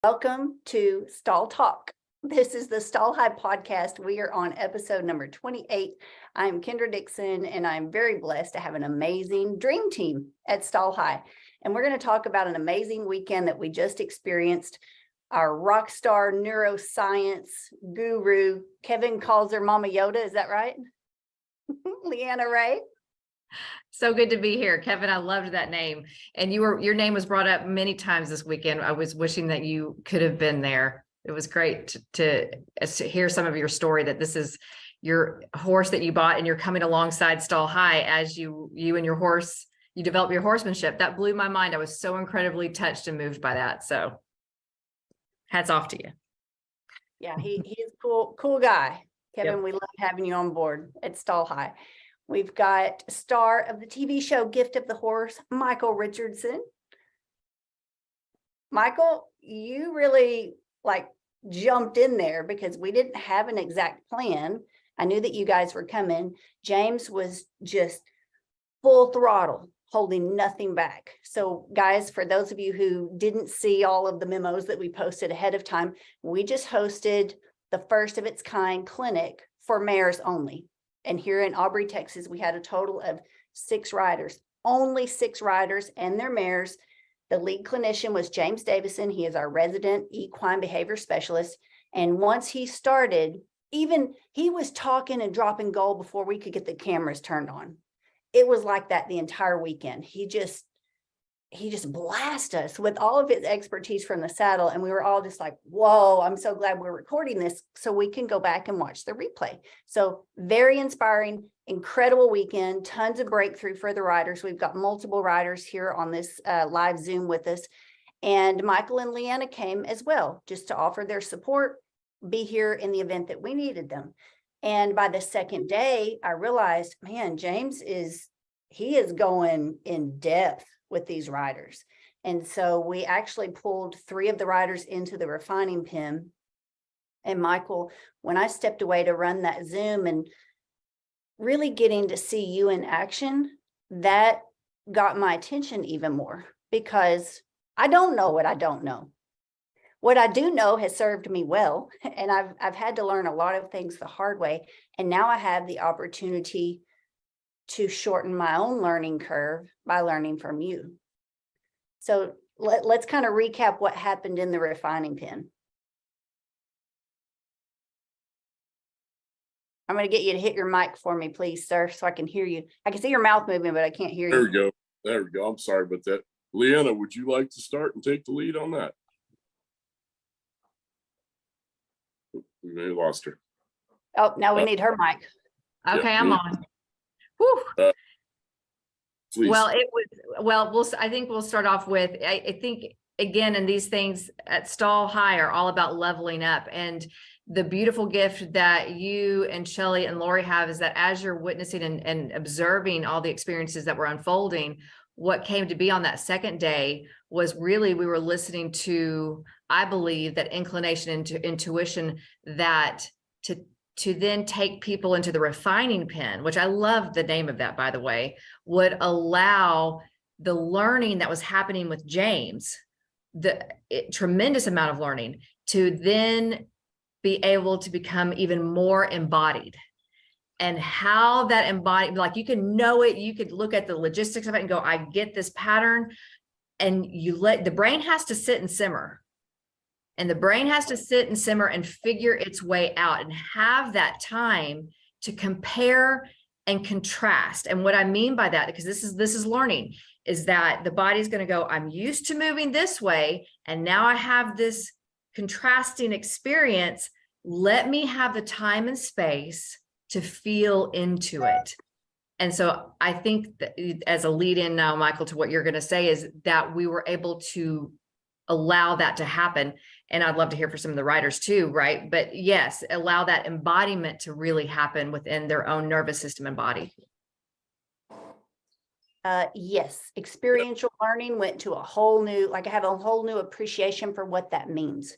Welcome to Stall Talk. This is the Stall High podcast. We are on episode number 28. I'm Kendra Dixon, and I'm very blessed to have an amazing dream team at Stall High. And we're going to talk about an amazing weekend that we just experienced. Our rock star neuroscience guru, Kevin calls her Mama Yoda. Is that right? Leanna Ray. So good to be here, Kevin. I loved that name. And your name was brought up many times this weekend. I was wishing that you could have been there. It was great to hear some of your story, that this is your horse that you bought and you're coming alongside Stall High as you and your horse, you develop your horsemanship. That blew my mind. I was so incredibly touched and moved by that. So hats off to you. Yeah, he's a cool guy. Kevin, Yep. We love having you on board at Stall High. We've got star of the TV show Gift of the Horse, Michael Richardson. Michael, you really jumped in there because we didn't have an exact plan. I knew that you guys were coming. James was just full throttle, holding nothing back. So guys, for those of you who didn't see all of the memos that we posted ahead of time, we just hosted the first of its kind clinic for mares only. And here in Aubrey, Texas, we had a total of 6 riders, only 6 riders and their mares. The lead clinician was James Davison. He is our resident equine behavior specialist. And once he started, even he was talking and dropping gold before we could get the cameras turned on. It was like that the entire weekend. He just blasted us with all of his expertise from the saddle. And we were all just like, whoa, I'm so glad we're recording this so we can go back and watch the replay. So very inspiring, incredible weekend, tons of breakthrough for the riders. We've got multiple riders here on this live Zoom with us. And Michael and Leanna came as well, just to offer their support, be here in the event that we needed them. And by the second day, I realized, man, James is going in depth with these riders. And so we actually pulled 3 of the riders into the refining pen. And Michael, when I stepped away to run that Zoom and really getting to see you in action, that got my attention even more, because I don't know what I don't know. What I do know has served me well, and I've had to learn a lot of things the hard way. And now I have the opportunity to shorten my own learning curve by learning from you. So let's kind of recap what happened in the refining pen. I'm going to get you to hit your mic for me, please, sir, so I can hear you. I can see your mouth moving, but I can't hear There you. we go. There we go. I'm sorry about that. Leanna, would you like to start and take the lead on that? We may have lost her. Oh, now we need her mic. Okay, Yeah. I'm on. Whew. Please. I think we'll start off with, I think, again, and these things at Stall High are all about leveling up. And the beautiful gift that you and Shelly and Lori have is that as you're witnessing and observing all the experiences that were unfolding, what came to be on that second day was really, we were listening to, I believe, that inclination into intuition, that to then take people into the refining pen, which I love the name of that, by the way, would allow the learning that was happening with James, tremendous amount of learning, to then be able to become even more embodied. And how that embodied, like, you can know it, you could look at the logistics of it and go, I get this pattern. And you let the brain has to sit and simmer. And the brain has to sit and simmer and figure its way out and have that time to compare and contrast. And what I mean by that, because this is learning, is that the body's going to go, I'm used to moving this way, and now I have this contrasting experience. Let me have the time and space to feel into it. And so I think that, as a lead in now, Michael, to what you're going to say, is that we were able to allow that to happen. And I'd love to hear from some of the writers too, right? But yes, allow that embodiment to really happen within their own nervous system and body. Yes, experiential learning went to a whole new, I have a whole new appreciation for what that means.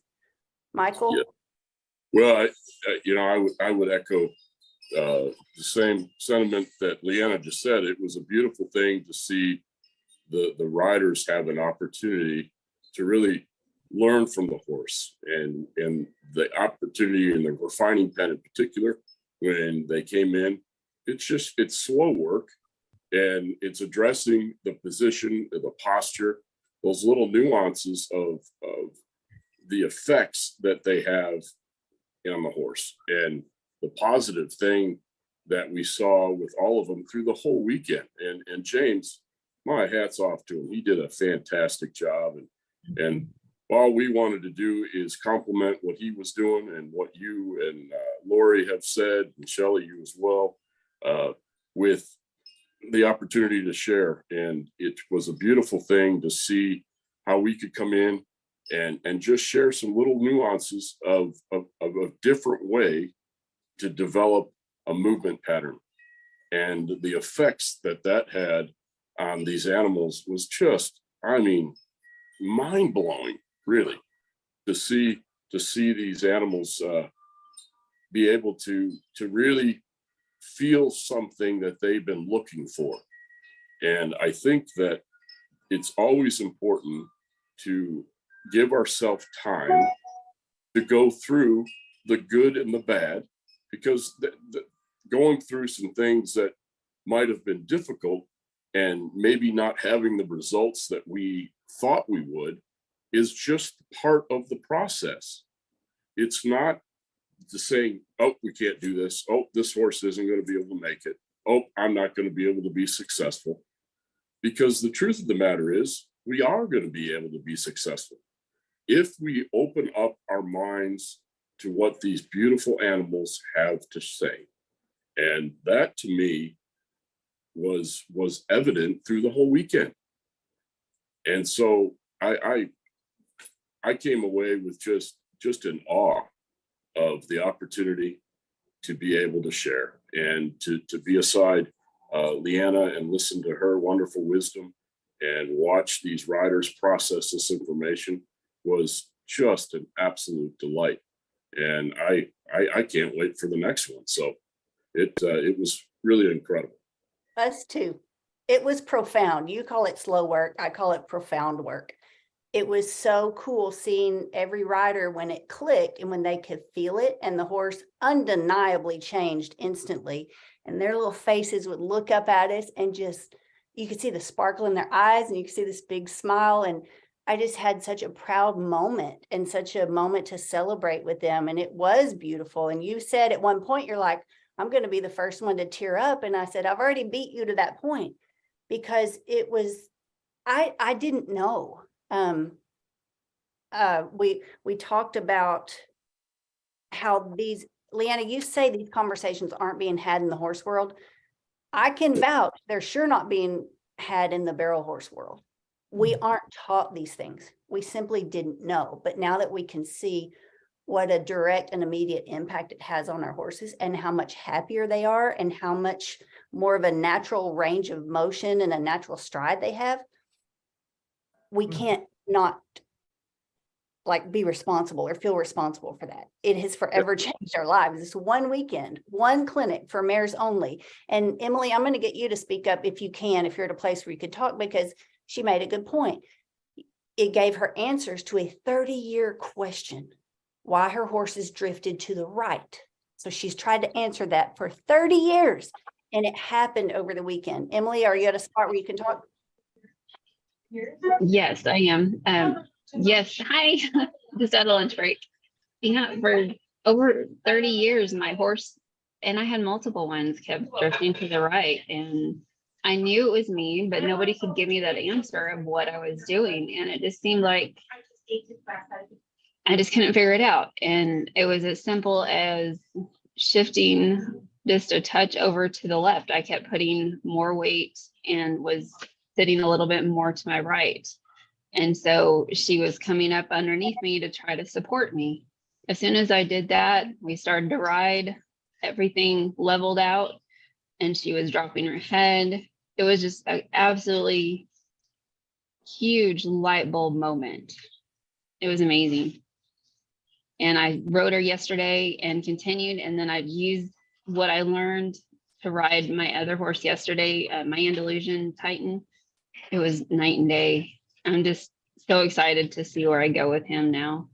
Michael? Yeah. Well, I would echo the same sentiment that Leanna just said. It was a beautiful thing to see the riders have an opportunity to really learn from the horse, and the opportunity and the refining pen in particular, when they came in, it's slow work, and it's addressing the position, the posture, those little nuances of the effects that they have on the horse. And the positive thing that we saw with all of them through the whole weekend, and James, my hat's off to him. He did a fantastic job, and all we wanted to do is compliment what he was doing and what you and Lori have said, and Shelley, you as well, with the opportunity to share. And it was a beautiful thing to see how we could come in and just share some little nuances of a different way to develop a movement pattern. And the effects that had on these animals was just, I mean, mind blowing, really, to see these animals be able to really feel something that they've been looking for. And I think that it's always important to give ourselves time to go through the good and the bad, because going through some things that might have been difficult and maybe not having the results that we thought we would is just part of the process. It's not to saying, oh, we can't do this. Oh, this horse isn't going to be able to make it. Oh, I'm not going to be able to be successful. Because the truth of the matter is, we are going to be able to be successful if we open up our minds to what these beautiful animals have to say. And that, to me, was evident through the whole weekend. And so I came away with just in awe of the opportunity to be able to share and to be aside Leanna and listen to her wonderful wisdom and watch these riders process this information was just an absolute delight. And I can't wait for the next one. So it was really incredible. Us too. It was profound. You call it slow work. I call it profound work. It was so cool seeing every rider when it clicked and when they could feel it, and the horse undeniably changed instantly. And their little faces would look up at us, and just, you could see the sparkle in their eyes, and you could see this big smile. And I just had such a proud moment and such a moment to celebrate with them. And it was beautiful. And you said at one point, you're like, I'm going to be the first one to tear up. And I said, I've already beat you to that point, because it was, I didn't know. We talked about how these, Leanna, you say these conversations aren't being had in the horse world. I can vouch they're sure not being had in the barrel horse world. We aren't taught these things. We simply didn't know. But now that we can see what a direct and immediate impact it has on our horses, and how much happier they are, and how much more of a natural range of motion and a natural stride they have, we can't not like be responsible or feel responsible for that. It has forever changed our lives. This one weekend, one clinic for mares only. And Emily, I'm going to get you to speak up if you can, if you're at a place where you could talk, because she made a good point. It gave her answers to a 30-year question, why her horses drifted to the right. So she's tried to answer that for 30 years, and it happened over the weekend. Emily, are you at a spot where you can talk? Yes, I am. Yes, hi. Just at a lunch break. Yeah, for over 30 years, my horse, and I had multiple ones, kept drifting to the right. And I knew it was me, but nobody could give me that answer of what I was doing. And it just seemed like I just couldn't figure it out. And it was as simple as shifting just a touch over to the left. I kept putting more weight and was sitting a little bit more to my right. And so she was coming up underneath me to try to support me. As soon as I did that, we started to ride, everything leveled out, and she was dropping her head. It was just an absolutely huge light bulb moment. It was amazing. And I rode her yesterday and continued, and then I've used what I learned to ride my other horse yesterday, my Andalusian Titan. It was night and day. I'm just so excited to see where I go with him now.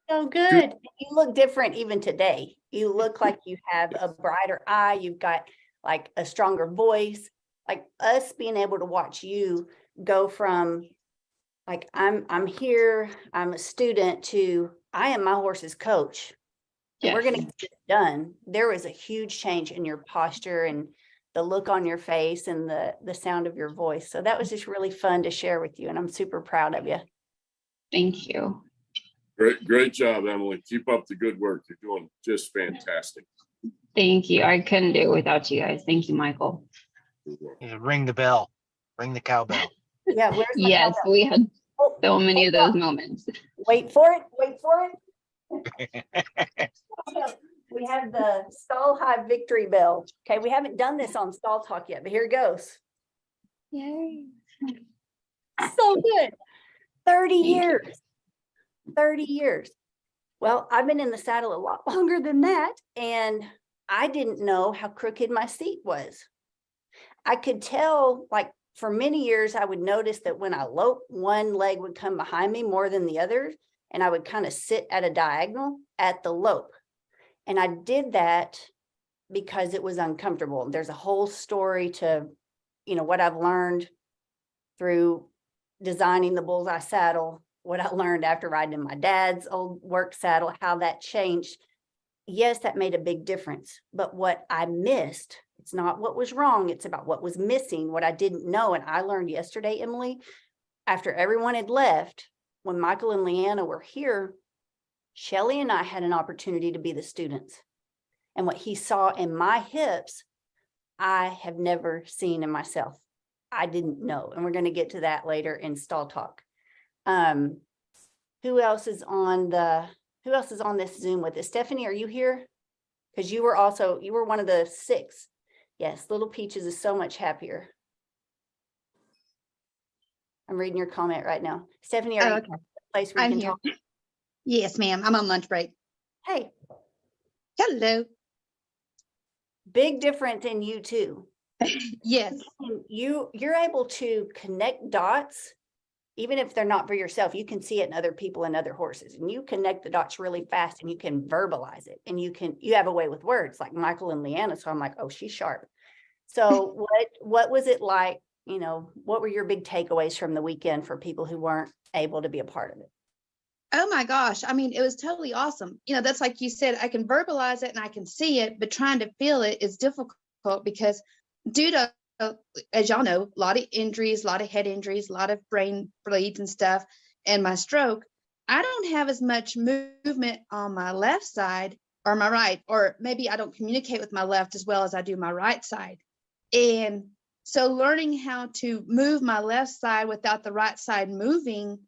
So good. You look different even today. You look like you have a brighter eye. You've got like a stronger voice. Like us being able to watch you go from like I'm here, I'm a student to I am my horse's coach. And we're Yes. gonna get this done. There was a huge change in your posture and the look on your face and the sound of your voice. So that was just really fun to share with you. And I'm super proud of you. Thank you. Great job, Emily. Keep up the good work. You're doing just fantastic. Thank you. I couldn't do it without you guys. Thank you, Michael. Yeah, ring the bell, ring the cowbell. Yeah, where's my Yes, cowbell? we had Oh, so many of hold those on. moments. Wait for it, wait for it. We have the Stall High victory bell. Okay, we haven't done this on Stall Talk yet, but here it goes. Yay. So good. 30 Thank you. years. 30 years. Well, I've been in the saddle a lot longer than that, and I didn't know how crooked my seat was. I could tell, like, for many years, I would notice that when I loped, one leg would come behind me more than the other, and I would kind of sit at a diagonal at the lope. And I did that because it was uncomfortable. There's a whole story to, what I've learned through designing the Bullseye saddle, what I learned after riding in my dad's old work saddle, how that changed. Yes, that made a big difference. But what I missed, it's not what was wrong, it's about what was missing, what I didn't know. And I learned yesterday, Emily, after everyone had left, when Michael and Leanna were here, Shelly and I had an opportunity to be the students. And what he saw in my hips, I have never seen in myself. I didn't know. And we're going to get to that later in Stall Talk. Who else is on this Zoom with us? Stephanie, are you here? Because you were one of the 6. Yes, Little Peaches is so much happier. I'm reading your comment right now. Stephanie, are you okay. in a place where you I'm can here. talk? Yes, ma'am. I'm on lunch break. Hey, Hello. big difference in you too. Yes. You're able to connect dots, even if they're not for yourself. You can see it in other people and other horses, and you connect the dots really fast, and you can verbalize it, and you have a way with words like Michael and Leanna. So I'm like, oh, she's sharp. So what was it like? What were your big takeaways from the weekend for people who weren't able to be a part of it? Oh my gosh. I mean, it was totally awesome. That's like you said, I can verbalize it and I can see it, but trying to feel it is difficult because due to, as y'all know, a lot of injuries, a lot of head injuries, a lot of brain bleeds and stuff, and my stroke, I don't have as much movement on my left side or my right, or maybe I don't communicate with my left as well as I do my right side. And so learning how to move my left side without the right side moving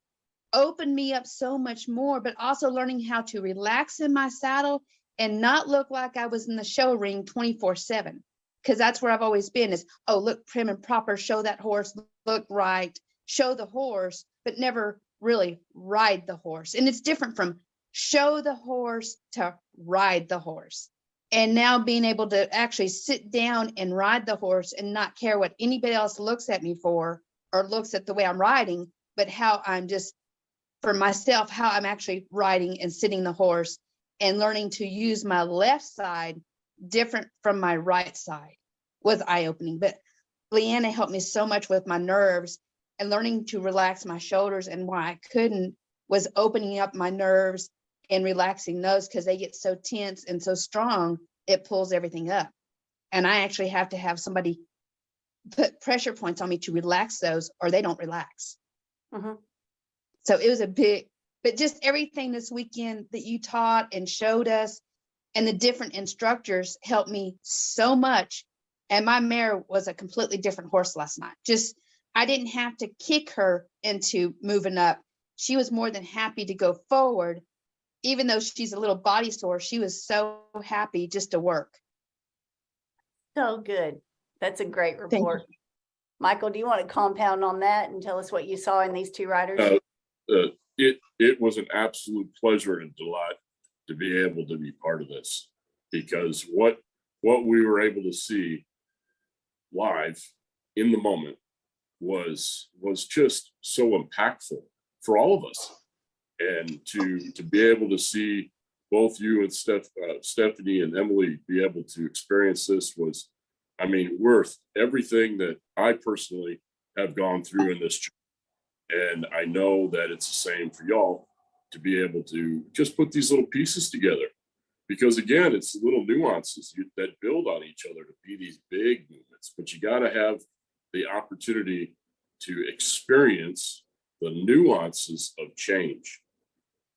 opened me up so much more, but also learning how to relax in my saddle and not look like I was in the show ring 24/7. Because that's where I've always been is, oh, look prim and proper, show that horse, look right, show the horse, but never really ride the horse. And it's different from show the horse to ride the horse. And now being able to actually sit down and ride the horse and not care what anybody else looks at me for or looks at the way I'm riding, but how I'm just, for myself, how I'm actually riding and sitting the horse and learning to use my left side different from my right side was eye-opening. But Leanna helped me so much with my nerves and learning to relax my shoulders, and why I couldn't was opening up my nerves and relaxing those because they get so tense and so strong, it pulls everything up. And I actually have to have somebody put pressure points on me to relax those or they don't relax. Mhm. So it was a big, but just everything this weekend that you taught and showed us and the different instructors helped me so much. And my mare was a completely different horse last night. Just, I didn't have to kick her into moving up. She was more than happy to go forward. Even though she's a little body sore, she was so happy just to work. So good. That's a great Thank report. Michael, do you want to compound on that and tell us what you saw in these 2 riders? It was an absolute pleasure and delight to be able to be part of this, because what we were able to see live in the moment was just so impactful for all of us. And to be able to see both you and Stephanie and Emily be able to experience this was, I mean, worth everything that I personally have gone through in this journey. And I know that it's the same for y'all to be able to just put these little pieces together. Because again, it's little nuances that build on each other to be these big movements. But you got to have the opportunity to experience the nuances of change.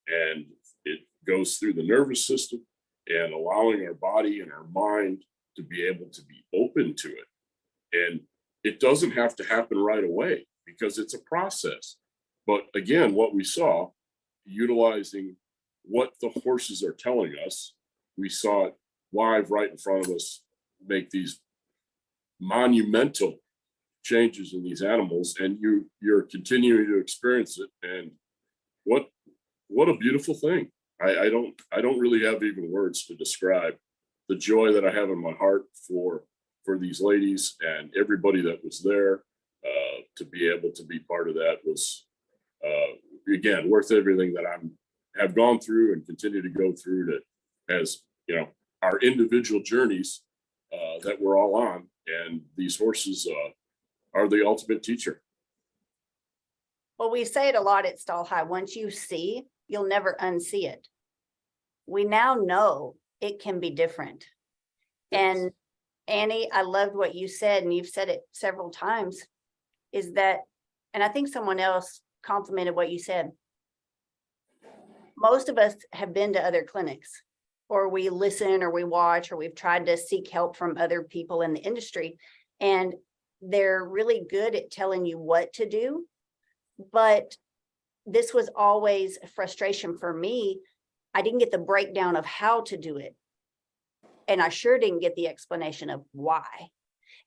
And it goes through the nervous system and allowing our body and our mind to be able to be open to it. And it doesn't have to happen right away because it's a process. But again, what we saw, utilizing what the horses are telling us, we saw it live right in front of us make these monumental changes in these animals, and you're continuing to experience it. And what a beautiful thing. I don't really have even words to describe the joy that I have in my heart for these ladies and everybody that was there. To be able to be part of that was again worth everything that have gone through and continue to go through to, as you know, our individual journeys that we're all on. And these horses are the ultimate teacher. Well, we say it a lot at Stall High. Once you see, you'll never unsee it. We now know it can be different. And Annie, I loved what you said, and you've said it several times, is that, and I think someone else complimented what you said. Most of us have been to other clinics, or we listen, or we watch, or we've tried to seek help from other people in the industry, and they're really good at telling you what to do. But this was always a frustration for me. I didn't get the breakdown of how to do it. And I sure didn't get the explanation of why.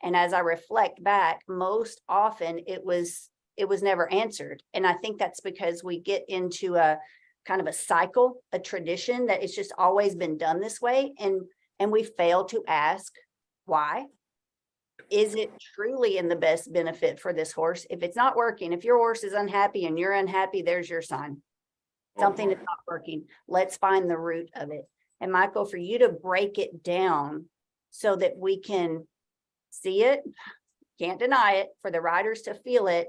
And as I reflect back, most often it was never answered. And I think that's because we get into a kind of a cycle, a tradition that it's just always been done this way. And we fail to ask why. Is it truly in the best benefit for this horse? If it's not working, if your horse is unhappy and you're unhappy, there's your sign. Something is not working. Let's find the root of it. And Michael, for you to break it down so that we can see it, can't deny it, for the riders to feel it.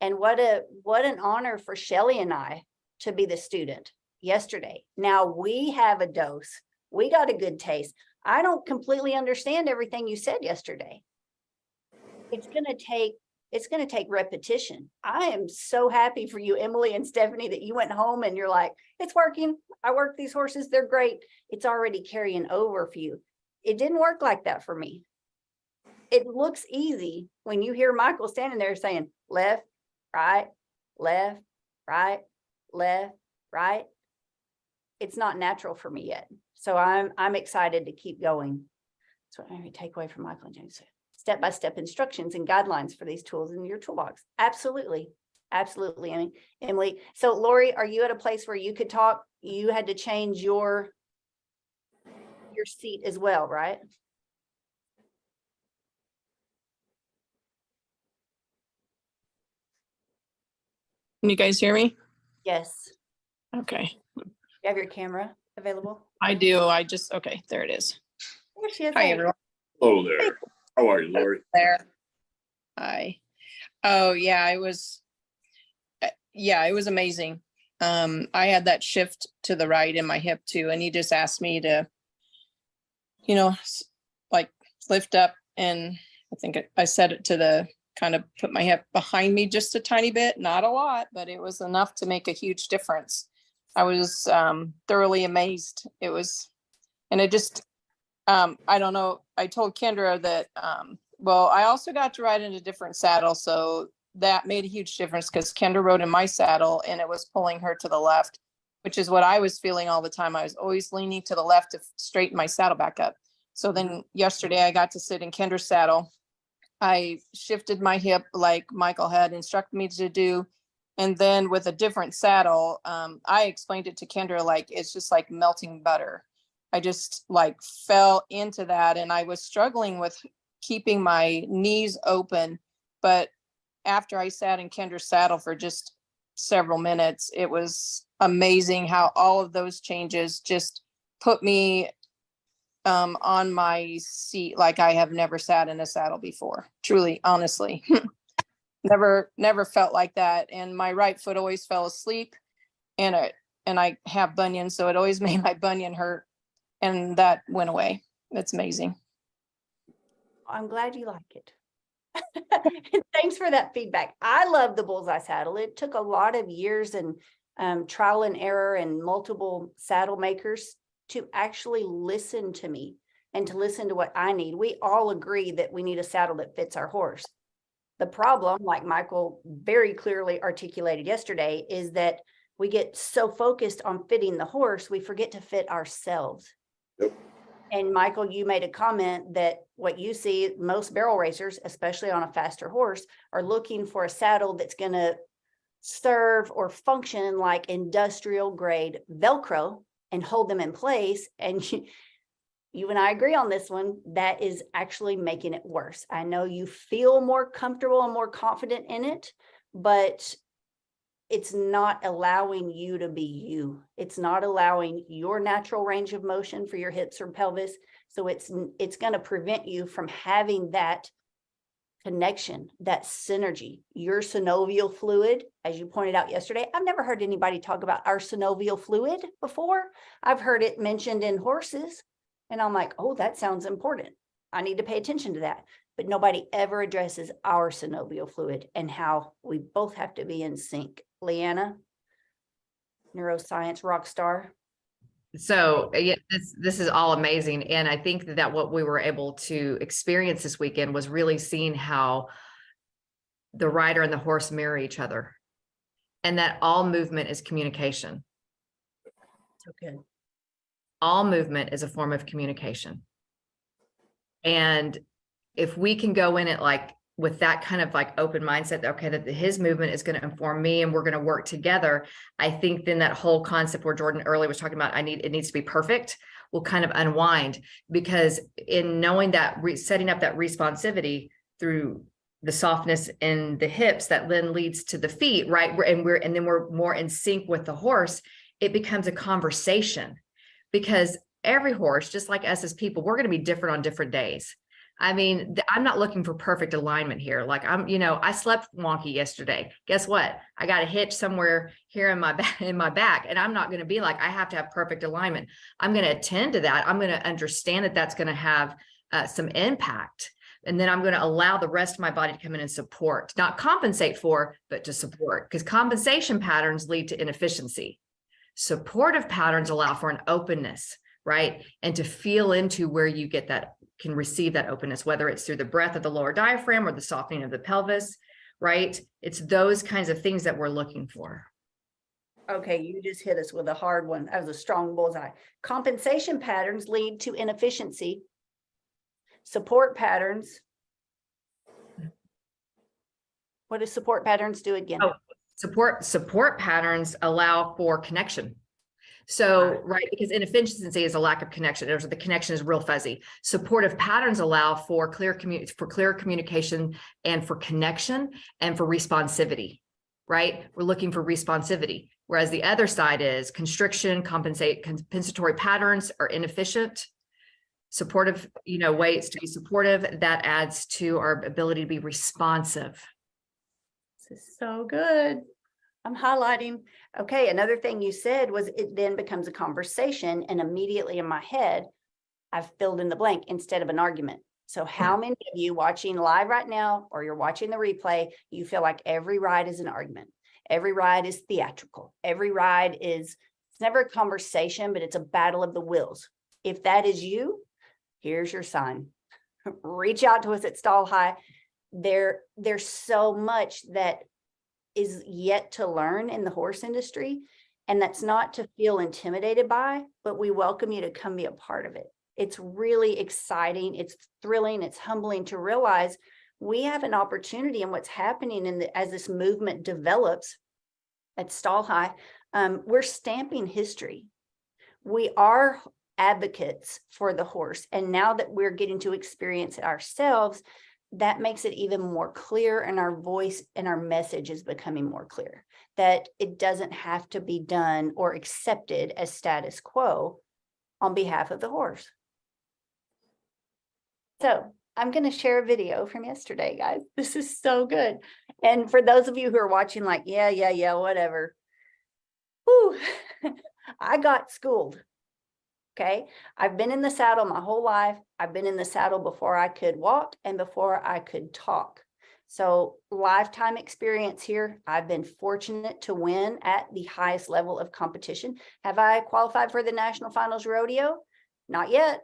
And what an honor for Shelly and I to be the student yesterday. Now we have a dose. We got a good taste. I don't completely understand everything you said yesterday. It's going to take repetition. I am so happy for you, Emily and Stephanie, that you went home and you're like, it's working. I work these horses. They're great. It's already carrying over for you. It didn't work like that for me. It looks easy when you hear Michael standing there saying left, right, left, right, left, right. It's not natural for me yet. So I'm excited to keep going. That's what I take away from Michael and James. Step-by-step instructions and guidelines for these tools in your toolbox. Absolutely. Absolutely. I mean, Emily. So Lori, are you at a place where you could talk? You had to change your seat as well, right? Can you guys hear me? Yes. Okay, You have your camera available? I do. Okay, there it is. There she is. Hi, Hey. everyone. Hello there. How are you, Lori? There. Hi. Oh, yeah, it was amazing. I had that shift to the right in my hip too, and he just asked me to, like lift up, and I think I said it to kind of put my hip behind me just a tiny bit, not a lot, but it was enough to make a huge difference. I was thoroughly amazed. It was, and it just, I don't know. I told Kendra that, well, I also got to ride in a different saddle. So that made a huge difference because Kendra rode in my saddle and it was pulling her to the left, which is what I was feeling all the time. I was always leaning to the left to straighten my saddle back up. So then yesterday I got to sit in Kendra's saddle. I shifted my hip like Michael had instructed me to do. And then with a different saddle, I explained it to Kendra, like, it's just like melting butter. I just like fell into that, and I was struggling with keeping my knees open, but after I sat in Kendra's saddle for just several minutes, it was amazing how all of those changes just put me on my seat like I have never sat in a saddle before. Truly, honestly. Never felt like that. And my right foot always fell asleep, and I have bunions, so it always made my bunion hurt. And that went away. It's amazing. I'm glad you like it. Thanks for that feedback. I love the bullseye saddle. It took a lot of years and trial and error and multiple saddle makers to actually listen to me and to listen to what I need. We all agree that we need a saddle that fits our horse. The problem, like Michael very clearly articulated yesterday, is that we get so focused on fitting the horse, we forget to fit ourselves. Yep. And Michael, you made a comment that what you see, most barrel racers, especially on a faster horse, are looking for a saddle that's going to serve or function like industrial grade Velcro and hold them in place. And you and I agree on this one. That is actually making it worse. I know you feel more comfortable and more confident in it, but it's not allowing you to be you. It's not allowing your natural range of motion for your hips or pelvis. So it's going to prevent you from having that connection, that synergy. Your synovial fluid, as you pointed out yesterday, I've never heard anybody talk about our synovial fluid before. I've heard it mentioned in horses. And I'm like, oh, that sounds important. I need to pay attention to that. But nobody ever addresses our synovial fluid and how we both have to be in sync. Leanna, neuroscience rock star. So yeah, this is all amazing. And I think that what we were able to experience this weekend was really seeing how the rider and the horse mirror each other, and that all movement is communication. So good. All movement is a form of communication. And if we can go in it like with that kind of like open mindset, okay, that his movement is going to inform me and we're going to work together, I think then that whole concept where Jordan earlier was talking about, it needs to be perfect, will kind of unwind, because in knowing that setting up that responsivity through the softness in the hips that then leads to the feet, right? And then we're more in sync with the horse. It becomes a conversation, because every horse, just like us as people, we're going to be different on different days. I mean, I'm not looking for perfect alignment here. Like I slept wonky yesterday. Guess what? I got a hitch somewhere here in my back, and I'm not going to be like, I have to have perfect alignment. I'm going to attend to that. I'm going to understand that that's going to have some impact. And then I'm going to allow the rest of my body to come in and support, not compensate for, but to support, because compensation patterns lead to inefficiency. Supportive patterns allow for an openness, right? And to feel into where you get that, can receive that openness, whether it's through the breath of the lower diaphragm or the softening of the pelvis, right? It's those kinds of things that we're looking for. Okay, you just hit us with a hard one. That was a strong bullseye. Compensation patterns lead to inefficiency. Support patterns. What do support patterns do again? Oh, support patterns allow for connection. So, right, because inefficiency is a lack of connection. The connection is real fuzzy. Supportive patterns allow for clear communication and for connection and for responsivity, right? We're looking for responsivity. Whereas the other side is constriction, compensatory patterns are inefficient. Supportive, ways to be supportive, that adds to our ability to be responsive. This is so good. I'm highlighting. Okay, another thing you said was it then becomes a conversation, and immediately in my head, I've filled in the blank instead of an argument. So how many of you watching live right now, or you're watching the replay, you feel like every ride is an argument? Every ride is theatrical. Every ride it's never a conversation, but it's a battle of the wills. If that is you, here's your sign. Reach out to us at Stall High. There's so much that is yet to learn in the horse industry. And that's not to feel intimidated by, but we welcome you to come be a part of it. It's really exciting. It's thrilling. It's humbling to realize we have an opportunity in what's happening as this movement develops at Stall High. We're stamping history. We are advocates for the horse. And now that we're getting to experience it ourselves, that makes it even more clear, and our voice and our message is becoming more clear, that it doesn't have to be done or accepted as status quo on behalf of the horse. So I'm going to share a video from yesterday, guys. This is so good. And for those of you who are watching, like, yeah, whatever. Whew, I got schooled. Okay. I've been in the saddle my whole life. I've been in the saddle before I could walk and before I could talk. So lifetime experience here. I've been fortunate to win at the highest level of competition. Have I qualified for the National Finals Rodeo? Not yet,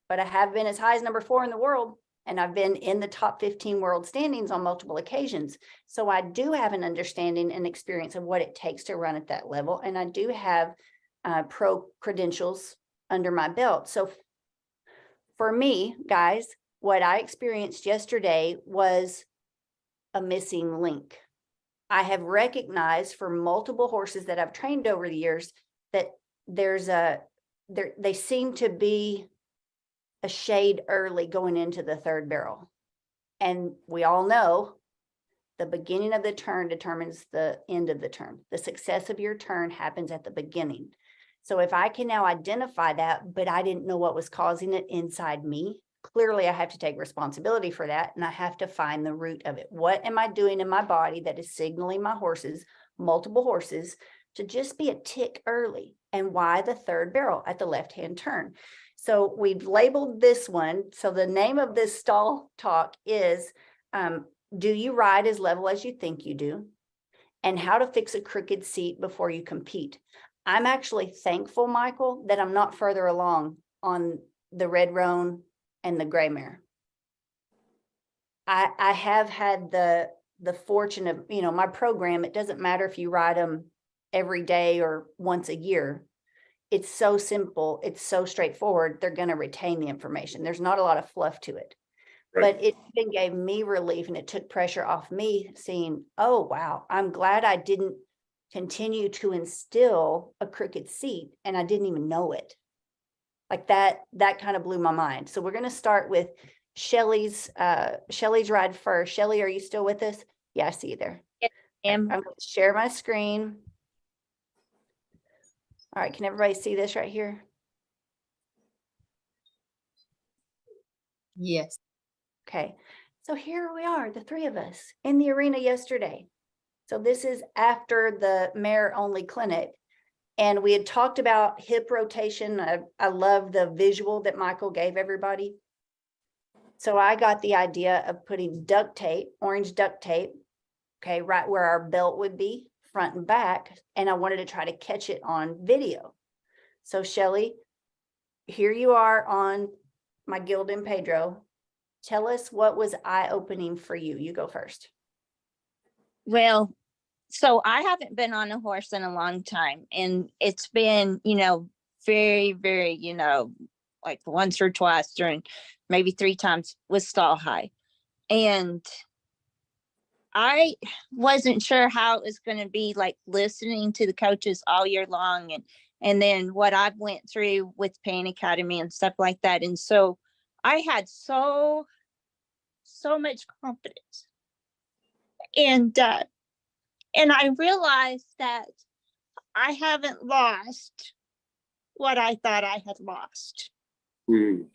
but I have been as high as number 4 in the world. And I've been in the top 15 world standings on multiple occasions. So I do have an understanding and experience of what it takes to run at that level. And I do have pro credentials under my belt. So for me, guys, what I experienced yesterday was a missing link. I have recognized for multiple horses that I've trained over the years that they seem to be a shade early going into the third barrel. And we all know the beginning of the turn determines the end of the turn. The success of your turn happens at the beginning. So if I can now identify that, but I didn't know what was causing it inside me, clearly I have to take responsibility for that, and I have to find the root of it. What am I doing in my body that is signaling my horses, multiple horses, to just be a tick early? And why the third barrel at the left-hand turn? So we've labeled this one. So the name of this stall talk is, do you ride as level as you think you do? And how to fix a crooked seat before you compete. I'm actually thankful, Michael, that I'm not further along on the red roan and the gray mare. I have had the fortune of, my program. It doesn't matter if you ride them every day or once a year. It's so simple. It's so straightforward. They're going to retain the information. There's not a lot of fluff to it. Right. But it even gave me relief, and it took pressure off me seeing, oh, wow, I'm glad I didn't continue to instill a crooked seat and I didn't even know it. Like that kind of blew my mind. So we're going to start with Shelly's ride first. Shelly, are you still with us? Yeah, I see you there. I'm going to share my screen. All right, can everybody see this right here? Yes. Okay, so here we are, the 3 of us in the arena yesterday. So this is after the mare only clinic. And we had talked about hip rotation. I love the visual that Michael gave everybody. So I got the idea of putting duct tape, orange duct tape, okay, right where our belt would be, front and back. And I wanted to try to catch it on video. So Shelly, here you are on my Gildan Pedro. Tell us what was eye-opening for you. You go first. Well, so I haven't been on a horse in a long time, and it's been, very, very, like once or twice during maybe 3 times with stall high. And I wasn't sure how it was going to be like listening to the coaches all year long, and then what I've went through with Pain Academy and stuff like that. And so I had so much confidence. And I realized that I haven't lost what I thought I had lost. Mm.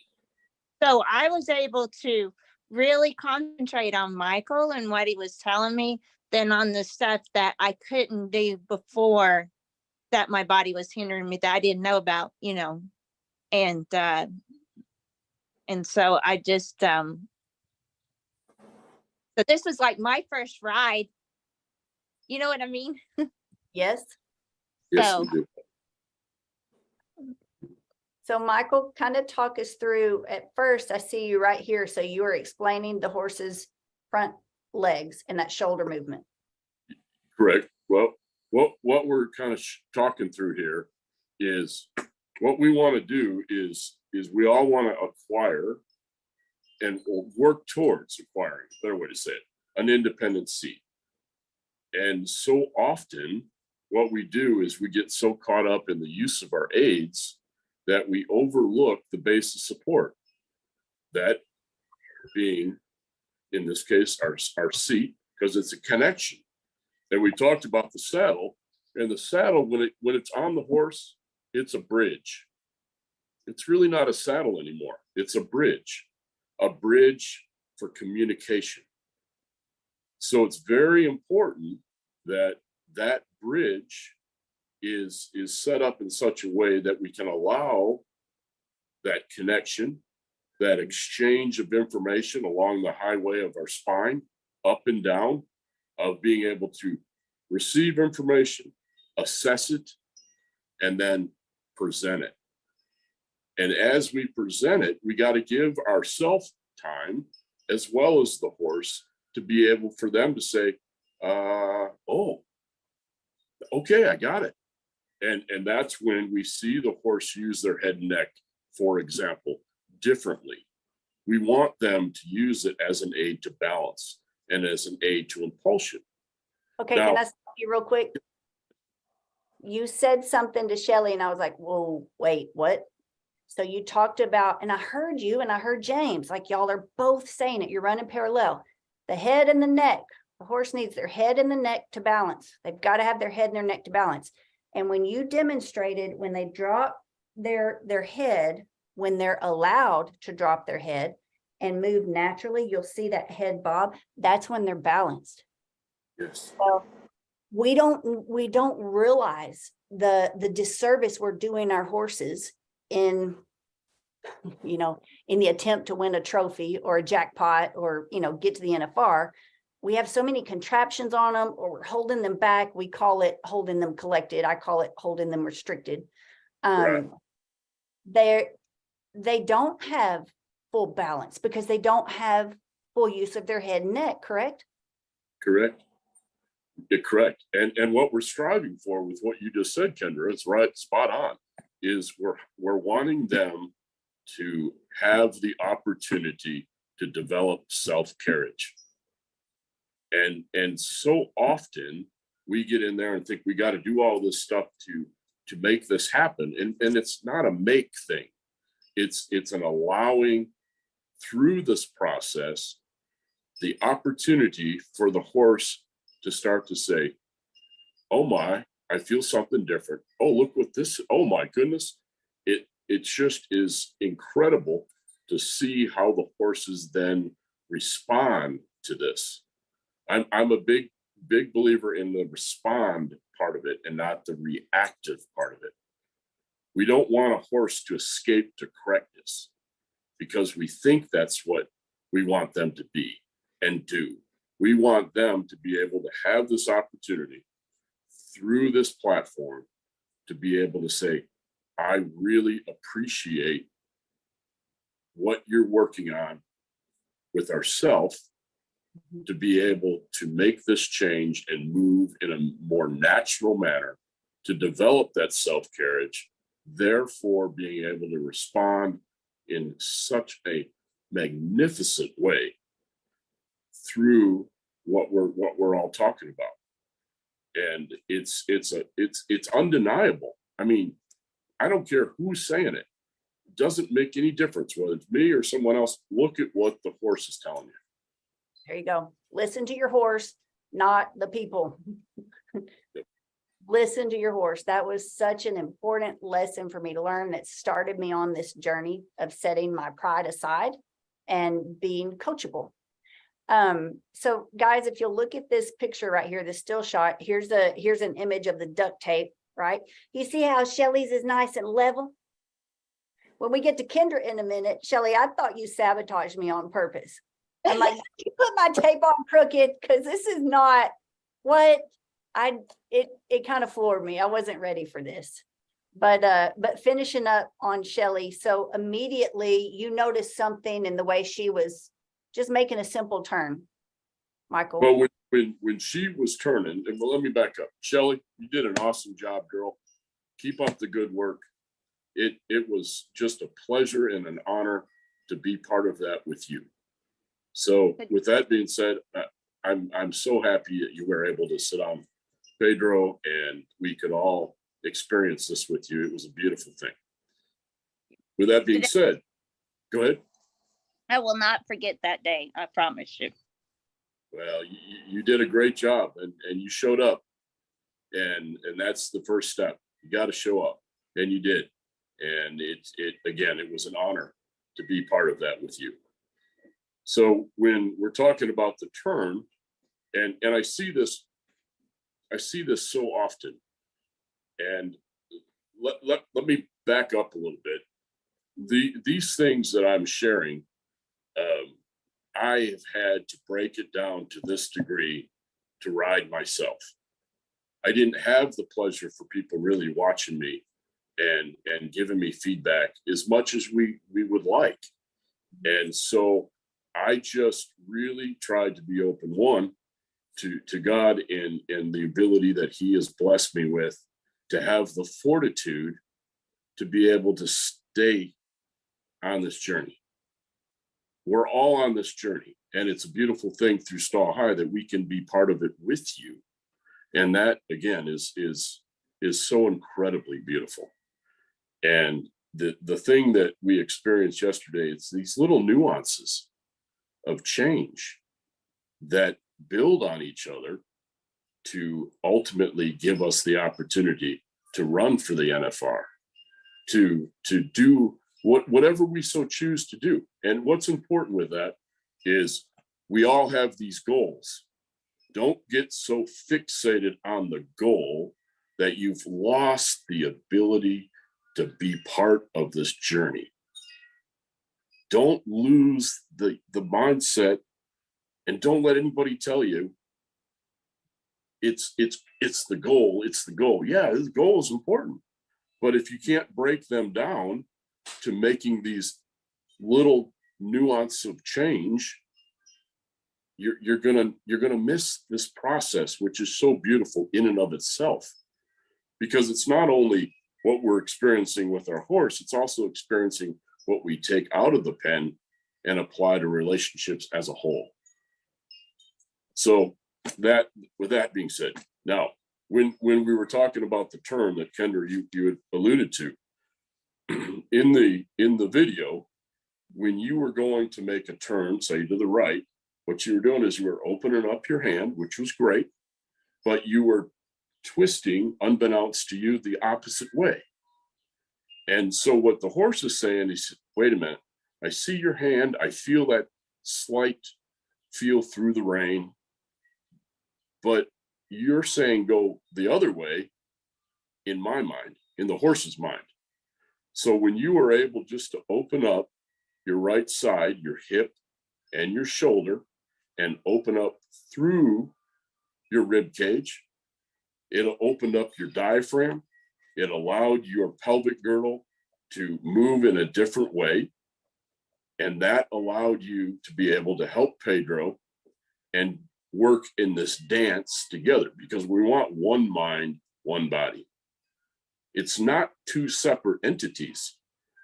So I was able to really concentrate on Michael and what he was telling me than on the stuff that I couldn't do before, that my body was hindering me, that I didn't know about, and so I just, so this was like my first ride. You know what I mean? Yes. Yes, So- we do. So Michael, kind of talk us through, at first, I see you right here. So you are explaining the horse's front legs and that shoulder movement. Correct. Well, what we're kind of talking through here is what we want to do is we all want to acquire and work towards acquiring, better way to say it, an independent seat. And so often what we do is we get so caught up in the use of our aids that we overlook the base of support, that being in this case, our seat, because it's a connection. And we talked about the saddle, and the saddle, when it's on the horse, it's a bridge. It's really not a saddle anymore. It's a bridge for communication. So it's very important that that bridge is set up in such a way that we can allow that connection, that exchange of information along the highway of our spine, up and down, of being able to receive information, assess it, and then present it. And as we present it, we got to give ourselves time, as well as the horse, to be able for them to say, oh, okay, I got it. And that's when we see the horse use their head and neck, for example, differently. We want them to use it as an aid to balance and as an aid to impulsion. Okay, Now- can I stop you real quick? You said something to Shelley and I was like, whoa, wait, what? So you talked about, and I heard you and I heard James, like y'all are both saying it, you're running parallel. The head and the neck, the horse needs their head and the neck to balance. They've got to have their head and their neck to balance. And when you demonstrated, when they drop their head, when they're allowed to drop their head and move naturally, you'll see that head bob. That's when they're balanced. Yes. So we don't realize the disservice we're doing our horses in, in the attempt to win a trophy or a jackpot or, get to the NFR. We have so many contraptions on them, or we're holding them back. We call it holding them collected. I call it holding them restricted. Right. They don't have full balance because they don't have full use of their head and neck, correct? Correct. Yeah, correct. And what we're striving for with what you just said, Kendra, it's right, spot on, is we're wanting them to have the opportunity to develop self-carriage. And so often we get in there and think we got to do all this stuff to make this happen. And it's not a make thing. It's an allowing through this process, the opportunity for the horse to start to say, oh my, I feel something different. Oh, look what this, oh my goodness. It just is incredible to see how the horses then respond to this. I'm a big believer in the respond part of it and not the reactive part of it. We don't want a horse to escape to correctness because we think that's what we want them to be and do. We want them to be able to have this opportunity through this platform to be able to say, I really appreciate what you're working on with ourselves to be able to make this change and move in a more natural manner to develop that self-carriage, therefore being able to respond in such a magnificent way through what we're all talking about. And it's undeniable. I mean, I don't care who's saying it. It doesn't make any difference whether it's me or someone else. Look at what the horse is telling you. There you go. Listen to your horse, not the people. Listen to your horse. That was such an important lesson for me to learn that started me on this journey of setting my pride aside and being coachable. So guys, if you'll look at this picture right here, the still shot, here's an image of the duct tape, right? You see how Shelley's is nice and level? When we get to Kendra in a minute, Shelley, I thought you sabotaged me on purpose. I'm like, you put my tape on crooked because this is not what it kind of floored me. I wasn't ready for this. But finishing up on Shelley, so immediately you noticed something in the way she was just making a simple turn, Michael. Well, when she was turning, and well, let me back up. Shelley, you did an awesome job, girl. Keep up the good work. It was just a pleasure and an honor to be part of that with you. So with that being said, I'm so happy that you were able to sit on Pedro and we could all experience this with you. It was a beautiful thing. With that being said, go ahead. I will not forget that day. I promise you. Well, you did a great job, and you showed up, and that's the first step. You got to show up, and you did. And it was an honor to be part of that with you. So when we're talking about the turn, and I see this so often, and let me back up a little bit. These things that I'm sharing, I have had to break it down to this degree to ride myself. I didn't have the pleasure for people really watching me and giving me feedback as much as we would like. And so I just really tried to be open, one, to God and the ability that He has blessed me with, to have the fortitude to be able to stay on this journey. We're all on this journey, and it's a beautiful thing through Stall High that we can be part of it with you. And that, again, is so incredibly beautiful. And the thing that we experienced yesterday, it's these little nuances of change that build on each other to ultimately give us the opportunity to run for the NFR, to do whatever we so choose to do. And what's important with that is we all have these goals. Don't get so fixated on the goal that you've lost the ability to be part of this journey. Don't lose the mindset, and don't let anybody tell you it's the goal. It's the goal. Yeah, the goal is important, but if you can't break them down to making these little nuance of change, you're gonna miss this process, which is so beautiful in and of itself, because it's not only what we're experiencing with our horse, it's also experiencing what we take out of the pen and apply to relationships as a whole. So that, with that being said, now when we were talking about the turn that Kendra you had alluded to in the video, when you were going to make a turn, say to the right, what you were doing is you were opening up your hand, which was great, but you were twisting, unbeknownst to you, the opposite way. And so what the horse is saying is, wait a minute, I see your hand, I feel that slight feel through the rein, but you're saying go the other way in my mind, in the horse's mind. So when you were able just to open up your right side, your hip and your shoulder, and open up through your rib cage, it opened up your diaphragm. It allowed your pelvic girdle to move in a different way. And that allowed you to be able to help Pedro and work in this dance together, because we want one mind, one body. It's not two separate entities.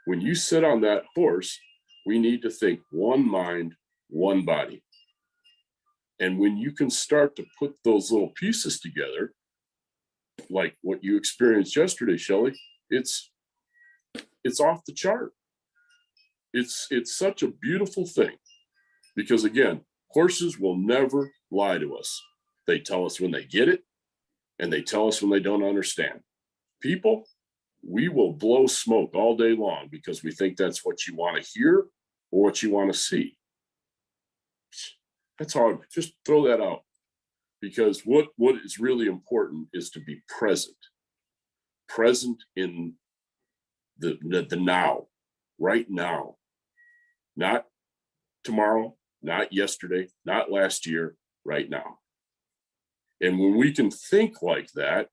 When you sit on that horse, we need to think one mind, one body. And when you can start to put those little pieces together, like what you experienced yesterday, Shelley, it's off the chart. It's such a beautiful thing, because again, horses will never lie to us. They tell us when they get it, and they tell us when they don't understand. People, we will blow smoke all day long because we think that's what you want to hear or what you want to see. That's hard. Just throw that out, because what is really important is to be present in the now, right now, not tomorrow, not yesterday, not last year, right now. And when we can think like that,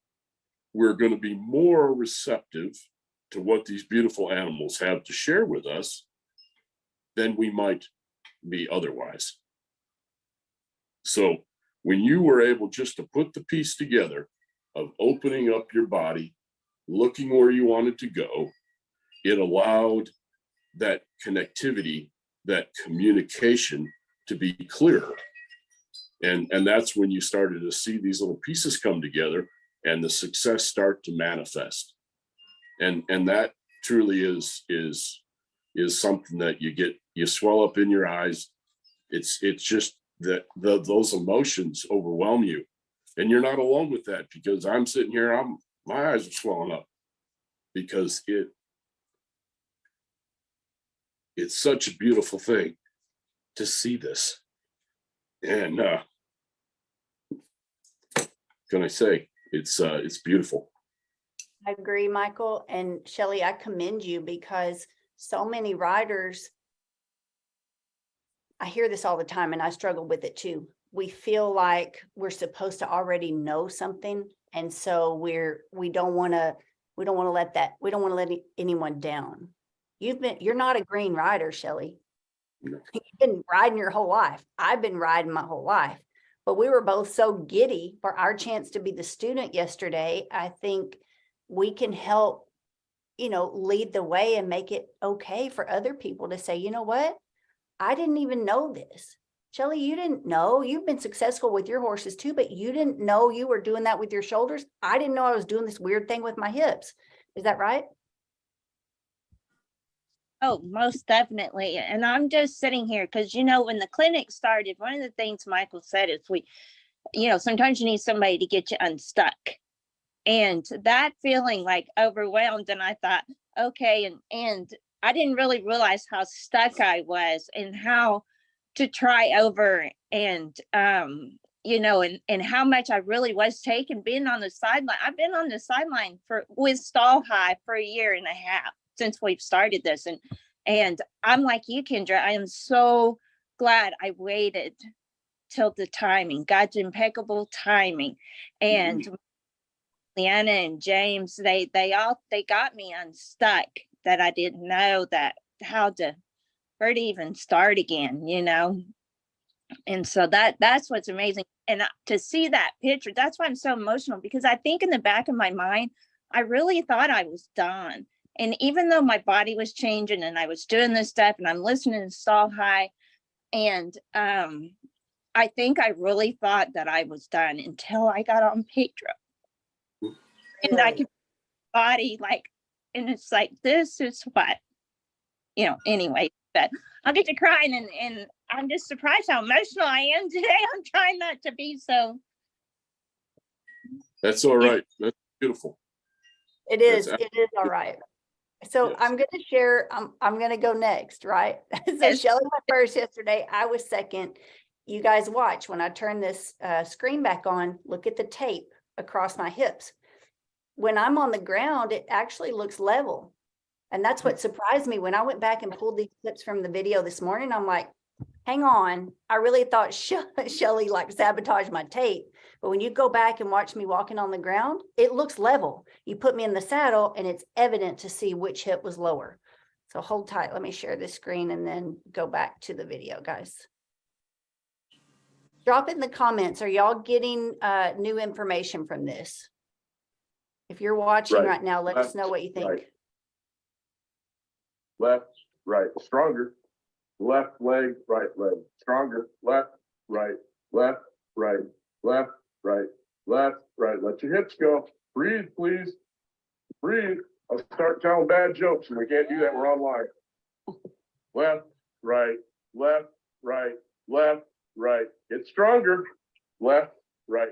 we're going to be more receptive to what these beautiful animals have to share with us than we might be otherwise. So when you were able just to put the piece together of opening up your body, looking where you wanted to go, it allowed that connectivity, that communication to be clearer. And that's when you started to see these little pieces come together and the success start to manifest. And that truly is something that you get you swell up in your eyes. It's just that those emotions overwhelm you. And you're not alone with that, because I'm sitting here, my eyes are swelling up because it's such a beautiful thing to see this. And can I say it's beautiful. I agree, Michael. And Shelley, I commend you because so many riders, I hear this all the time and I struggle with it too. We feel like we're supposed to already know something. And so we don't want to let anyone down. You're not a green rider, Shelley. No. You've been riding your whole life. I've been riding my whole life, but we were both so giddy for our chance to be the student yesterday. I think we can help, lead the way and make it okay for other people to say, you know what? I didn't even know this. Shelley, you didn't know. You've been successful with your horses too, but you didn't know you were doing that with your shoulders. I didn't know I was doing this weird thing with my hips. Is that right? Oh, most definitely. And I'm just sitting here because, when the clinic started, one of the things Michael said is sometimes you need somebody to get you unstuck. And that feeling like overwhelmed. And I thought, okay. And I didn't really realize how stuck I was and how to try over and, and how much I really was taking being on the sideline. I've been on the sideline with Stall High for 1.5 years since we've started this. And I'm like you, Kendra, I am so glad I waited till the timing, God's impeccable timing. And Leanna and James, they got me unstuck that I didn't know where to even start again, And so that's what's amazing. And to see that picture, that's why I'm so emotional, because I think in the back of my mind, I really thought I was done. And even though my body was changing and I was doing this stuff and I'm listening to Stall High, and I think I really thought that I was done until I got on Pedro. And I could body and it's like, this is what, anyway, but I'll get to crying and I'm just surprised how emotional I am today. I'm trying not to be so. That's all right. That's beautiful. It is all right. So Yes. I'm going to share, I'm going to go next, right? So Yes. Shelley went first yesterday. I was second. You guys watch when I turn this screen back on, look at the tape across my hips. When I'm on the ground, it actually looks level. And that's what surprised me when I went back and pulled these clips from the video this morning. I'm like, hang on. I really thought Shelley sabotaged my tape. But when you go back and watch me walking on the ground, it looks level. You put me in the saddle and it's evident to see which hip was lower. So hold tight. Let me share this screen and then go back to the video, guys. Drop it in the comments. Are y'all getting new information from this? If you're watching right now, let us know what you think. Right. Left, right, stronger. Left leg, right leg, stronger. Left, right, left, right, left, right, left, right. Let your hips go. Breathe, please. Breathe. I'll start telling bad jokes and we can't do that. We're online. Left, right, left, right, left, right. Get stronger. Left, right.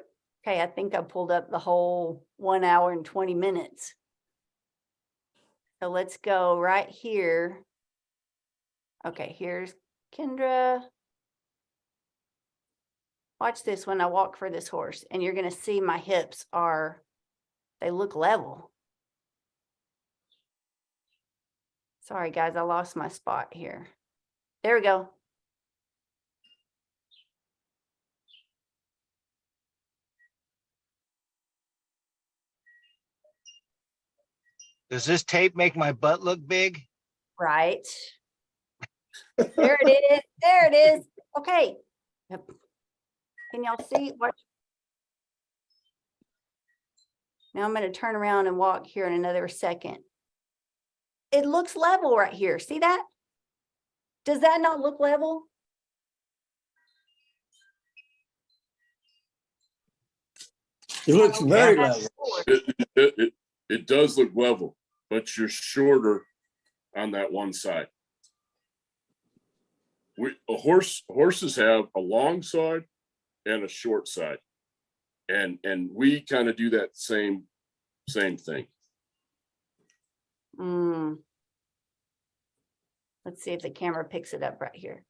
Okay, I think I pulled up the whole 1 hour and 20 minutes. So let's go right here. Okay, here's Kendra. Watch this when I walk for this horse, and you're going to see my hips they look level. Sorry, guys, I lost my spot here. There we go. Does this tape make my butt look big? Right. There it is. There it is. Okay. Yep. Can y'all see? Watch. Now I'm going to turn around and walk here in another second. It looks level right here. See that? Does that not look level? It looks very Okay. level. It does look level, but you're shorter on that one side. horses have a long side and a short side. And we kind of do that same thing. Let's see if the camera picks it up right here.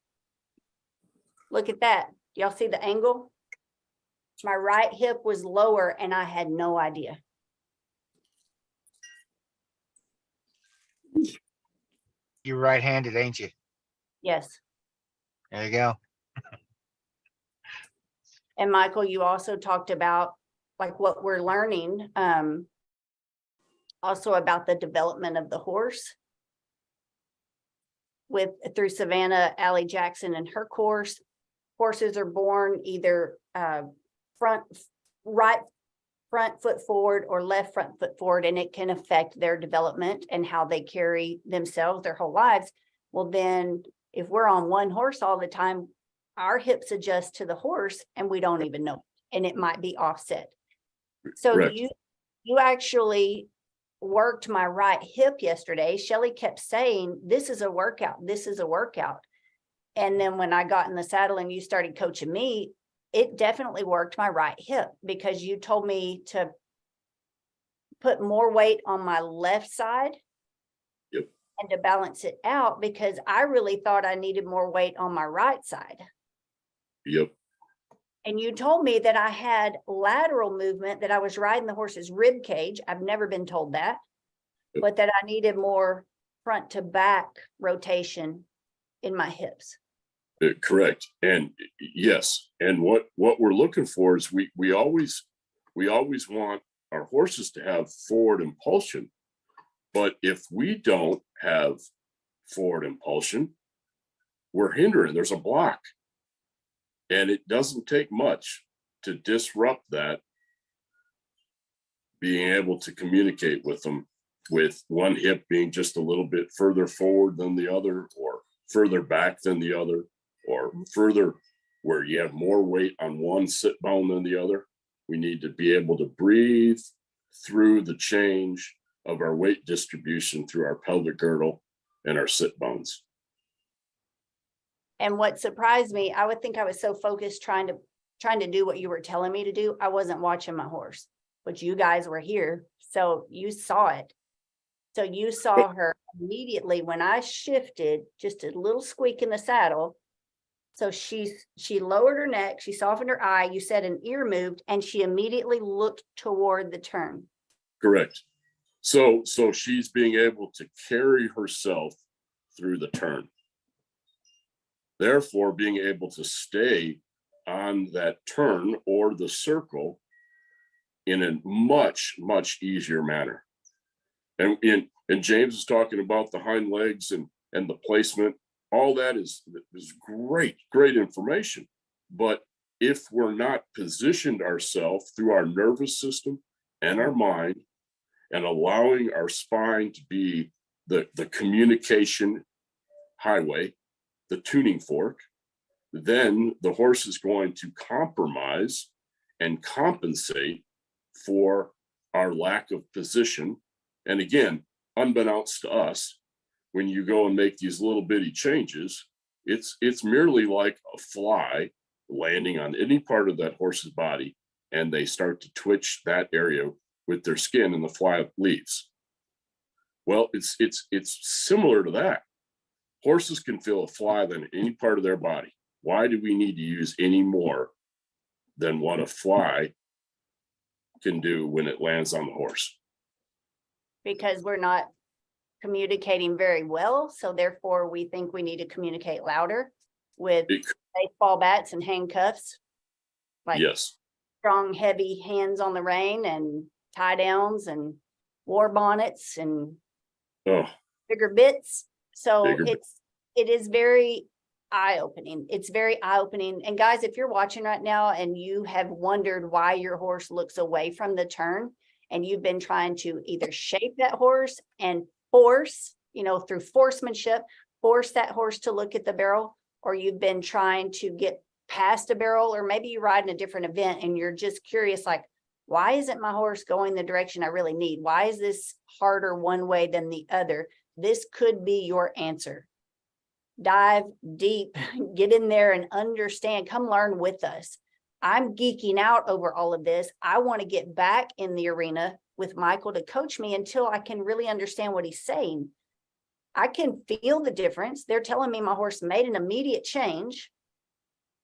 Look at that. Y'all see the angle? My right hip was lower and I had no idea. You're right-handed, ain't you? Yes. There you go. And Michael, you also talked about like what we're learning, also about the development of the horse through Savannah Allie Jackson and her course. Horses are born either right front foot forward or left front foot forward, and it can affect their development and how they carry themselves their whole lives. Well, then if we're on one horse all the time, our hips adjust to the horse and we don't even know, and it might be offset. So Correct. you actually worked my right hip yesterday. Shelley kept saying, this is a workout. This is a workout. And then when I got in the saddle and you started coaching me, it definitely worked my right hip, because you told me to put more weight on my left side. Yep. And to balance it out, because I really thought I needed more weight on my right side. Yep. And you told me that I had lateral movement, that I was riding the horse's rib cage. I've never been told that, Yep. but that I needed more front to back rotation in my hips. Correct. And yes, and what we're looking for is we always want our horses to have forward impulsion, but if we don't have forward impulsion, we're hindering. There's a block, and it doesn't take much to disrupt that. Being able to communicate with them, with one hip being just a little bit further forward than the other, or further back than the other, or further where you have more weight on one sit bone than the other. We need to be able to breathe through the change of our weight distribution through our pelvic girdle and our sit bones. And what surprised me, I would think I was so focused trying to do what you were telling me to do. I wasn't watching my horse, but you guys were here, so you saw it. So you saw her immediately when I shifted, just a little squeak in the saddle. So she lowered her neck, she softened her eye, you said an ear moved, and she immediately looked toward the turn. Correct. So she's being able to carry herself through the turn. Therefore, being able to stay on that turn or the circle in a much, much easier manner. And James is talking about the hind legs and the placement. All that is great information. But if we're not positioned ourselves through our nervous system and our mind, and allowing our spine to be the communication highway, the tuning fork, then the horse is going to compromise and compensate for our lack of position. And again, unbeknownst to us, when you go and make these little bitty changes, it's merely like a fly landing on any part of that horse's body, and they start to twitch that area with their skin, and the fly leaves. Well, it's similar to that. Horses can feel a fly than any part of their body. Why do we need to use any more than what a fly can do when it lands on the horse? Because we're not communicating very well. So therefore we think we need to communicate louder with baseball bats and handcuffs. Like Yes. strong, heavy hands on the rein and tie downs and war bonnets and bigger bits. So it is very eye-opening. It's very eye-opening. And guys, if you're watching right now and you have wondered why your horse looks away from the turn, and you've been trying to either shape that horse and force, through horsemanship, force that horse to look at the barrel, or you've been trying to get past a barrel, or maybe you ride in a different event and you're just curious, like, why isn't my horse going the direction I really need? Why is this harder one way than the other? This could be your answer. dive deep, get in there and understand, come learn with us. I'm geeking out over all of this. I want to get back in the arena with Michael to coach me until I can really understand what he's saying. I can feel the difference. They're telling me my horse made an immediate change.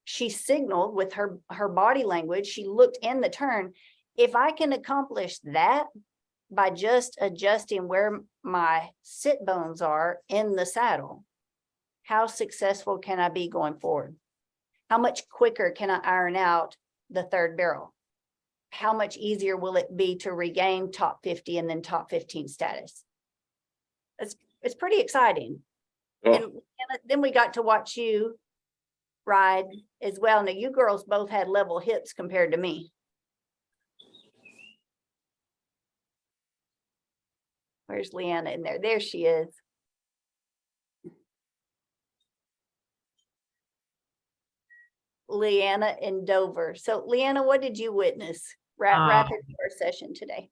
She signaled with her body language. She looked in the turn. If I can accomplish that by just adjusting where my sit bones are in the saddle, how successful can I be going forward? How much quicker can I iron out the third barrel? How much easier will it be to regain top 50 and then top 15 status? It's pretty exciting. Oh, And then we got to watch you ride as well. Now you girls both had level hips compared to me. Where's Leanna in there? There she is. Leanna in Dover. So Leanna, what did you witness? Rapid fire session today.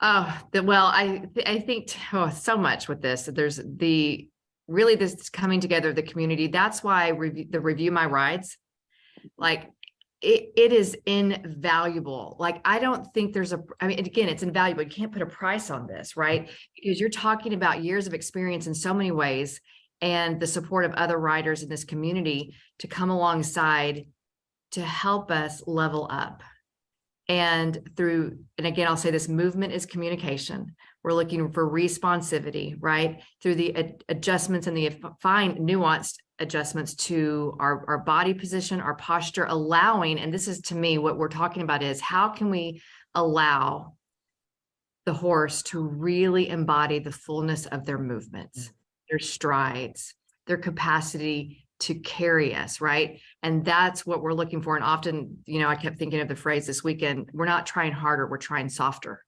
Well, I think so much with this. There's this coming together of the community. That's why review my rides, like it is invaluable. Like, I don't think I mean, again, it's invaluable. You can't put a price on this, right? Because you're talking about years of experience in so many ways, and the support of other riders in this community to come alongside to help us level up. And again, I'll say this: movement is communication. We're looking for responsivity, right? Through the adjustments and the fine nuanced adjustments to our body position, our posture, allowing, and this is to me what we're talking about, is how can we allow the horse to really embody the fullness of their movements, their strides, their capacity to carry us, right? And that's what we're looking for. And often, I kept thinking of the phrase this weekend: we're not trying harder, we're trying softer.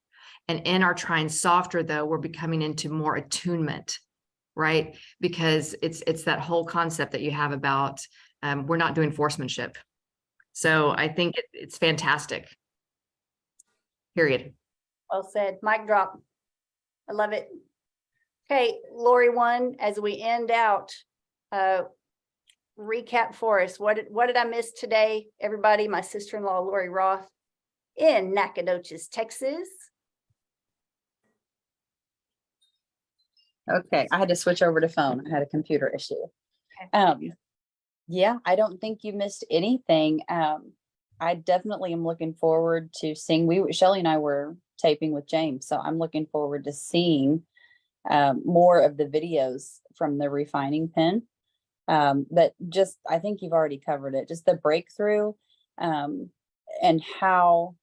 And in our trying softer, though, we're becoming into more attunement, right? Because it's that whole concept that you have about we're not doing horsemanship. So I think it's fantastic. Period. Well said. Mic drop. I love it. Okay, Lori one, as we end out, recap for us. What did I miss today? Everybody, my sister-in-law, Lori Roth in Nacogdoches, Texas. Okay, I had to switch over to phone. I had a computer issue. Yeah, I don't think you missed anything. I definitely am looking forward to seeing, Shelly and I were taping with James, so I'm looking forward to seeing more of the videos from the refining pen. But just, I think you've already covered it, just the breakthrough and how,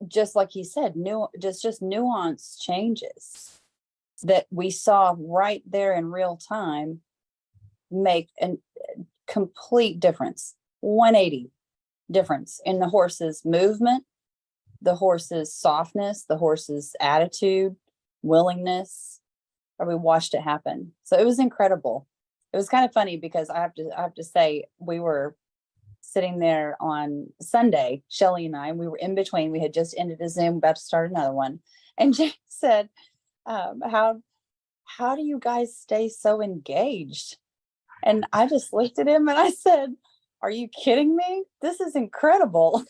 just like you said, just nuance changes that we saw right there in real time make a complete difference, 180 difference in the horse's movement, the horse's softness, the horse's attitude, willingness. We watched it happen. So it was incredible. It was kind of funny because I have to say, we were sitting there on Sunday, Shelly and I, we were in between. We had just ended a Zoom, about to start another one. And James said, how do you guys stay so engaged? And I just looked at him and I said, are you kidding me? This is incredible.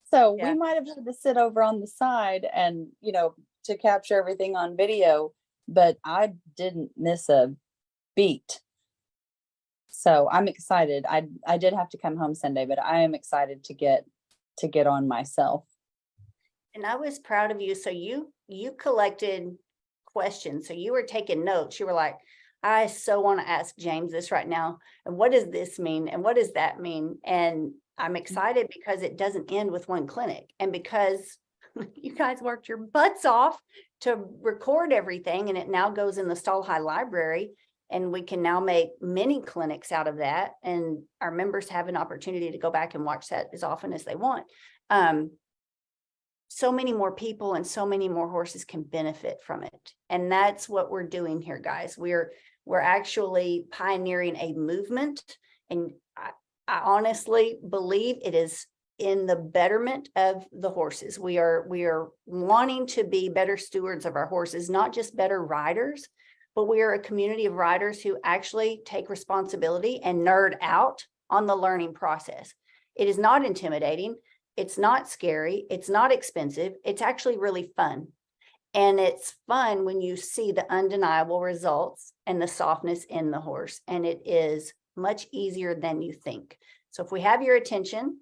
So Yeah. we might have had to sit over on the side and, to capture everything on video, but I didn't miss a beat. So I'm excited. I did have to come home Sunday, but I am excited to get on myself. And I was proud of you. So you collected questions. So you were taking notes. You were like, I so want to ask James this right now. And what does this mean? And what does that mean? And I'm excited because it doesn't end with one clinic. And because you guys worked your butts off to record everything, and it now goes in the Stall High Library, and we can now make many clinics out of that. And our members have an opportunity to go back and watch that as often as they want. So many more people and so many more horses can benefit from it. And that's what we're doing here, guys. We're actually pioneering a movement. And I honestly believe it is in the betterment of the horses. We are wanting to be better stewards of our horses, not just better riders, but we are a community of riders who actually take responsibility and nerd out on the learning process. It is not intimidating. It's not scary. It's not expensive. It's actually really fun. And it's fun when you see the undeniable results and the softness in the horse. And it is much easier than you think. So if we have your attention,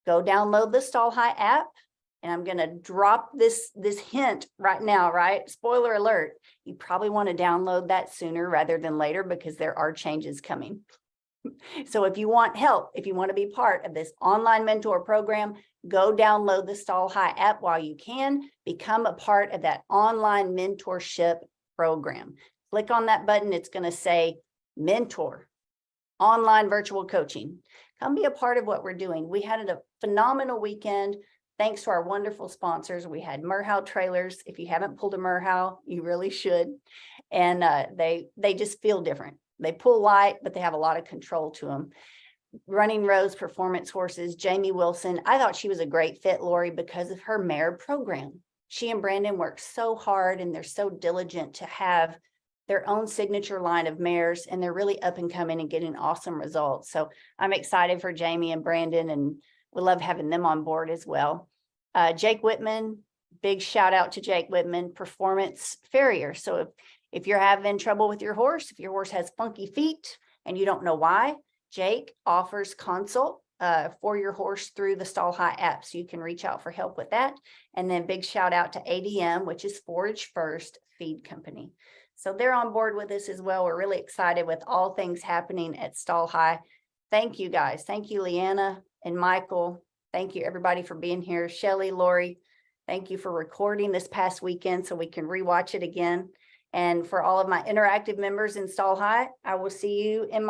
go download the Stall High app. And I'm going to drop this hint right now, right? Spoiler alert. You probably want to download that sooner rather than later because there are changes coming. So if you want help, if you want to be part of this online mentor program, go download the Stall High app while you can. Become a part of that online mentorship program. Click on that button. It's going to say mentor, online virtual coaching. Come be a part of what we're doing. We had a phenomenal weekend. Thanks to our wonderful sponsors. We had Merhow trailers. If you haven't pulled a Merhow, you really should. And they just feel different. They pull light, but they have a lot of control to them. Running Rose Performance Horses, Jamie Wilson. I thought she was a great fit, Lori, because of her mare program. She and Brandon work so hard and they're so diligent to have their own signature line of mares, and they're really up and coming and getting awesome results. So I'm excited for Jamie and Brandon, and we love having them on board as well. Jake Whitman, big shout out to Jake Whitman, Performance Farrier. So if you're having trouble with your horse, if your horse has funky feet and you don't know why, Jake offers consult for your horse through the Stall High app. So you can reach out for help with that. And then big shout out to ADM, which is Forage First Feed Company. So they're on board with this as well. We're really excited with all things happening at Stall High. Thank you guys. Thank you, Leanna and Michael. Thank you everybody for being here. Shelly, Lori, thank you for recording this past weekend so we can rewatch it again. And for all of my interactive members in Stall High, I will see you in my